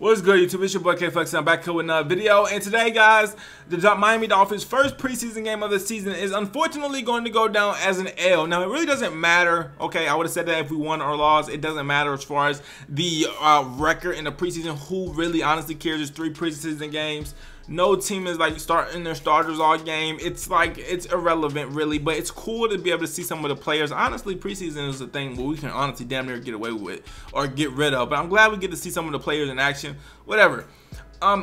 What's good, YouTube? It's your boy K-Flex, and I'm back here with another video. And today, guys, the Miami Dolphins' first preseason game of the season is unfortunately going to go down as an L. Now, it really doesn't matter. Okay, I would have said that if we won or lost. It doesn't matter as far as the record in the preseason. Who really honestly cares? There's 3 preseason games. No team is like starting their starters all game. It's like, it's irrelevant really, but it's cool to be able to see some of the players. Honestly, preseason is a thing where we can honestly damn near get away with or get rid of, but I'm glad we get to see some of the players in action. Whatever.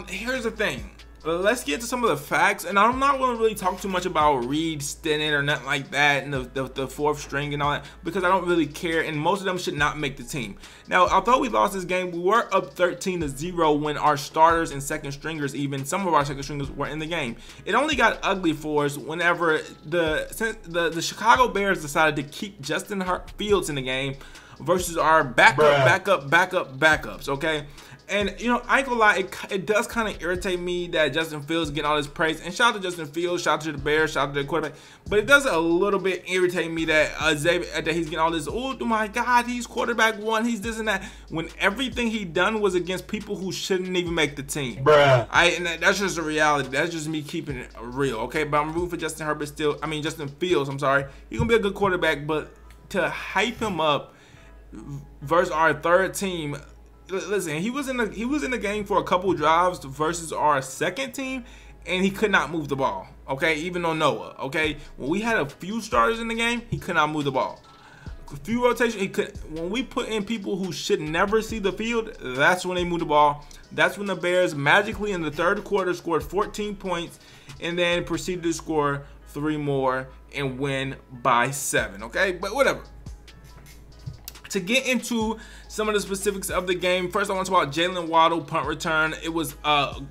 Here's the thing. Let's get to some of the facts, and I'm not going to really talk too much about Reed Stennett or nothing like that, and the fourth string and all that, because I don't really care, and most of them should not make the team. Now, although we lost this game, we were up 13-0 when our starters and second stringers, even some of our second stringers, were in the game. It only got ugly for us whenever the Chicago Bears decided to keep Justin Fields in the game versus our backups, okay? And, you know, I ain't gonna lie, it does kind of irritate me that Justin Fields getting all this praise. And shout out to Justin Fields, shout out to the Bears, shout out to the quarterback. But it does a little bit irritate me that that he's getting all this, oh my God, he's quarterback one, he's this and that. When everything he done was against people who shouldn't even make the team. Bruh. And that's just a reality. That's just me keeping it real, okay? But I'm rooting for Justin Fields, I'm sorry. He's gonna be a good quarterback, but to hype him up versus our third team. Listen, he was in the game for a couple drives versus our second team, and he could not move the ball. Okay, even on Noah. Okay, when we had a few starters in the game, he could not move the ball. A few rotations, he could. When we put in people who should never see the field, that's when they move the ball. That's when the Bears magically in the third quarter scored 14 points, and then proceeded to score 3 more and win by 7. Okay, but whatever. To get into some of the specifics of the game, first I want to talk about Jalen Waddle punt return. It was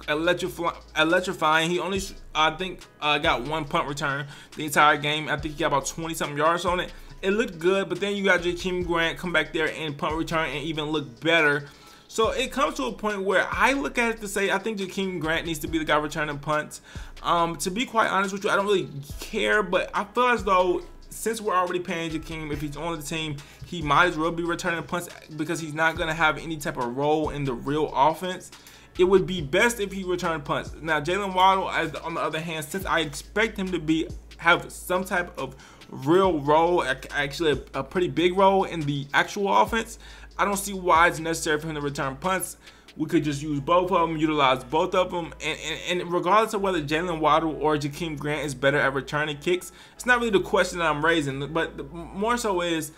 electrifying. He only, I think, got 1 punt return the entire game. I think he got about 20-something yards on it. It looked good, but then you got Jakeem Grant come back there and punt return and even look better. So it comes to a point where I look at it to say I think Jakeem Grant needs to be the guy returning punts. To be quite honest with you, I don't really care, but I feel as though since we're already paying Jakeem, if he's on the team, he might as well be returning punts because he's not going to have any type of role in the real offense. It would be best if he returned punts. Now, Jalen Waddle, on the other hand, since I expect him to have some type of real role, actually a pretty big role in the actual offense, I don't see why it's necessary for him to return punts. We could just use both of them, utilize both of them, and regardless of whether Jalen Waddle or Jakeem Grant is better at returning kicks, it's not really the question that I'm raising, but more so is,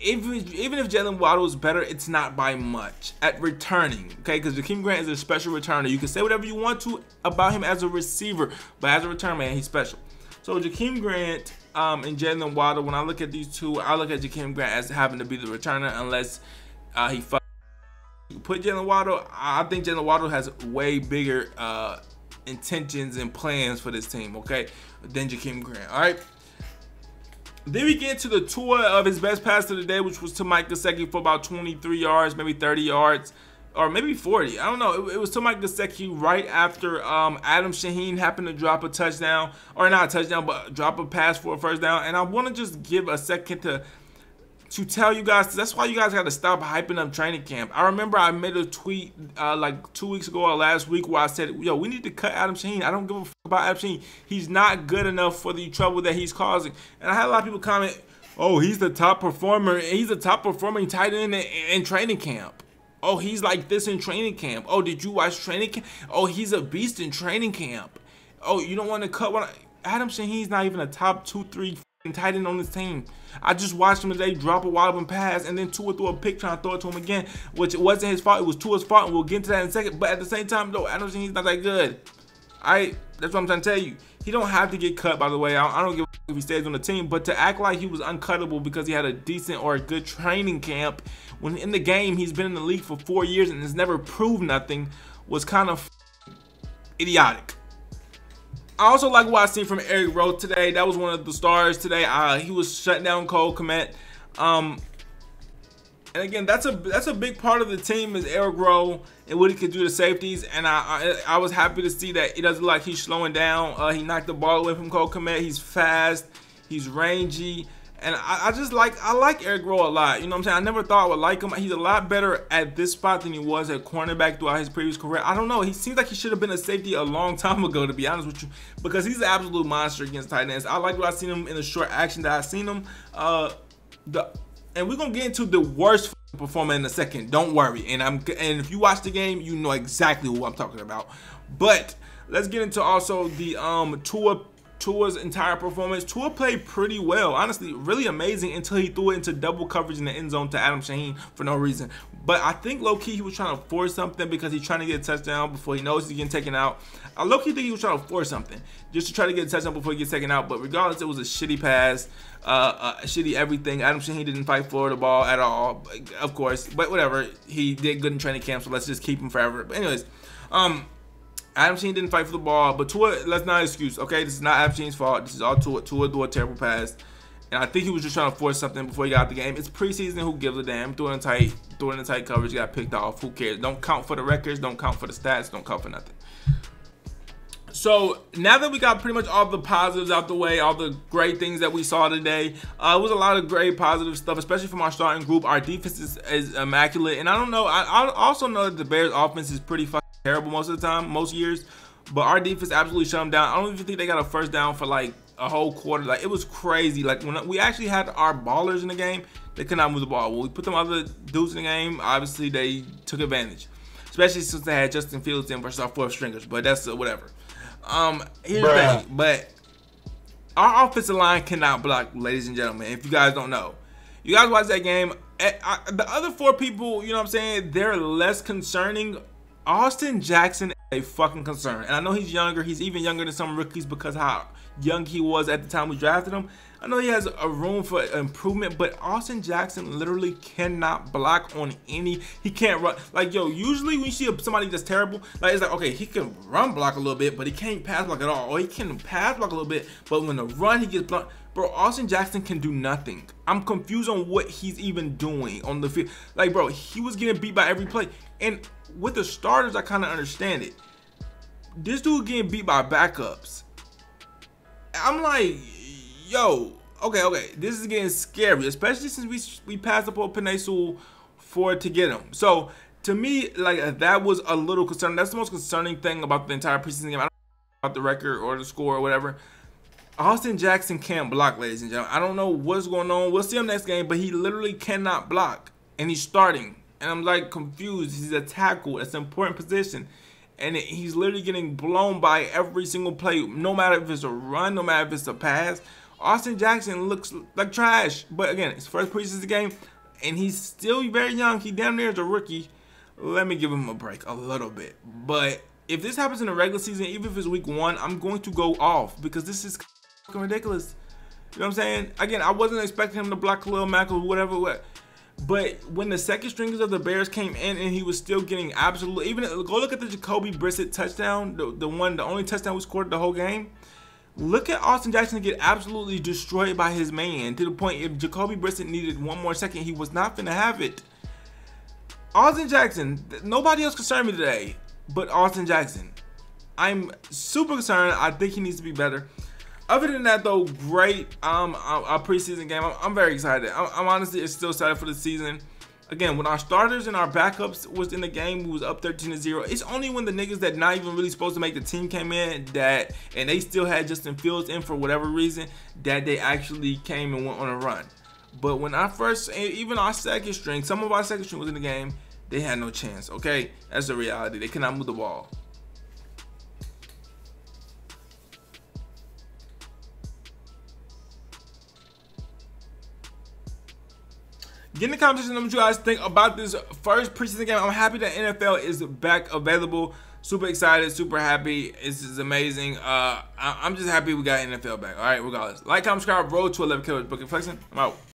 even if Jalen Waddle is better, it's not by much at returning, okay? Because Jakeem Grant is a special returner. You can say whatever you want to about him as a receiver, but as a return man, he's special. So Jakeem Grant and Jalen Waddle, when I look at these two, I look at Jakeem Grant as having to be the returner unless he put Jalen Waddle. I think Jalen Waddle has way bigger intentions and plans for this team, okay, than Jakeem Grant. All right. Then we get to the tour of his best pass of the day, which was to Mike Gesicki for about 23 yards, maybe 30 yards, or maybe 40. I don't know. It was to Mike Gesicki right after Adam Shaheen happened to drop a touchdown, or not a touchdown, but drop a pass for a first down. And I want to just give a second to tell you guys, that's why you guys got to stop hyping up training camp. I remember I made a tweet like 2 weeks ago or last week where I said, yo, we need to cut Adam Shaheen. I don't give a fuck about Adam Shaheen. He's not good enough for the trouble that he's causing. And I had a lot of people comment, oh, he's the top performer. He's the top performing tight end in training camp. Oh, he's like this in training camp. Oh, did you watch training camp? Oh, he's a beast in training camp. Oh, you don't want to cut one? Adam Shaheen's not even a top 2-3 tight end on this team. I just watched him today drop a wide open pass and then Tua threw a pick trying to throw it to him again, which it wasn't his fault. It was Tua's fault, and we'll get into that in a second. But at the same time, though, Adam Shaheen's not that good. That's what I'm trying to tell you. He don't have to get cut, by the way. I don't give a fuck if he stays on the team, but to act like he was uncuttable because he had a decent or a good training camp when in the game he's been in the league for 4 years and has never proved nothing was kind of idiotic. I also like what I seen from Eric Rowe today. That was one of the stars today. He was shutting down Cole Kmet. And again, that's a big part of the team is Eric Rowe and what he could do to safeties. And I was happy to see that it doesn't look like he's slowing down. He knocked the ball away from Cole Kmet. He's fast. He's rangy. And I like Eric Rowe a lot. You know what I'm saying? I never thought I would like him. He's a lot better at this spot than he was at cornerback throughout his previous career. I don't know. He seems like he should have been a safety a long time ago, to be honest with you, because he's an absolute monster against tight ends. I like what I've seen him in the short action that I've seen him. And we're gonna get into the worst performer in a second. Don't worry. And if you watch the game, you know exactly who I'm talking about. But let's get into also the Tua's entire performance. Tua played pretty well, honestly, really amazing until he threw it into double coverage in the end zone to Adam Shaheen for no reason. But I think low-key he was trying to force something because he's trying to get a touchdown before he knows he's getting taken out. I low-key think he was trying to force something just to try to get a touchdown before he gets taken out. But regardless, it was a shitty pass, shitty everything. Adam Shaheen didn't fight for the ball at all, of course. But whatever, he did good in training camp, so let's just keep him forever. But anyways, Adam Shaheen didn't fight for the ball, but Tua, that's not an excuse, okay? This is not Adam Shaheen's fault. This is all Tua. Tua threw a terrible pass. And I think he was just trying to force something before he got out the game. It's preseason. Who gives a damn? Threw in tight coverage, got picked off. Who cares? Don't count for the records. Don't count for the stats. Don't count for nothing. So now that we got pretty much all the positives out the way, all the great things that we saw today, it was a lot of great positive stuff, especially from our starting group. Our defense is immaculate. And I don't know. I also know that the Bears' offense is pretty fucking terrible most of the time, most years. But our defense absolutely shut them down. I don't even think they got a first down for like a whole quarter. Like, it was crazy. Like, when we actually had our ballers in the game, they could not move the ball. When we put them other dudes in the game, obviously they took advantage, especially since they had Justin Fields in versus our fourth stringers. But that's whatever. Here's the thing. But our offensive line cannot block, ladies and gentlemen. If you guys don't know, you guys watch that game. The other four people, you know what I'm saying, they're less concerning. Austin Jackson is a fucking concern. And I know he's younger. He's even younger than some rookies because how young he was at the time we drafted him. I know he has a room for improvement, but Austin Jackson literally cannot block on any. He can't run. Like, yo, usually when you see somebody that's terrible, like, it's like, okay, he can run block a little bit, but he can't pass block at all. Or he can pass block a little bit, but when the run, he gets blocked. Bro, Austin Jackson can do nothing. I'm confused on what he's even doing on the field. Like, bro, he was getting beat by every play. And with the starters, I kind of understand it. This dude getting beat by backups. I'm like, yo, okay, this is getting scary, especially since we passed up on Penei Sewell to get him. So, to me, like, that was a little concerning. That's the most concerning thing about the entire preseason game. I don't know about the record or the score or whatever. Austin Jackson can't block, ladies and gentlemen. I don't know what's going on. We'll see him next game, but he literally cannot block. And he's starting. And I'm, like, confused. He's a tackle. That's an important position. And he's literally getting blown by every single play, no matter if it's a run, no matter if it's a pass. Austin Jackson looks like trash. But, again, it's first preseason game, and he's still very young. He damn near is a rookie. Let me give him a break a little bit. But if this happens in the regular season, even if it's week 1, I'm going to go off because this is ridiculous. You know what I'm saying? Again, I wasn't expecting him to block Khalil Mack or whatever. But when the second stringers of the Bears came in and he was still getting absolutely, even go look at the Jacoby Brissett touchdown, the only touchdown we scored the whole game. Look at Austin Jackson get absolutely destroyed by his man to the point if Jacoby Brissett needed one more second, he was not finna have it. Austin Jackson, nobody else concerned me today, but Austin Jackson. I'm super concerned. I think he needs to be better. Other than that, though, great a preseason game. I'm very excited. I'm honestly still excited for the season. Again, when our starters and our backups was in the game, we was up 13-0. It's only when the niggas that not even really supposed to make the team came in and they still had Justin Fields in for whatever reason that they actually came and went on a run. But when even our second string, some of our second string was in the game, they had no chance. Okay, that's the reality. They cannot move the ball. Get in the comments section what you guys think about this first preseason game. I'm happy that NFL is back available. Super excited, super happy. This is amazing. I'm just happy we got NFL back. All right, regardless. Like, comment, subscribe, road to 11K with Booking Flexing. I'm out.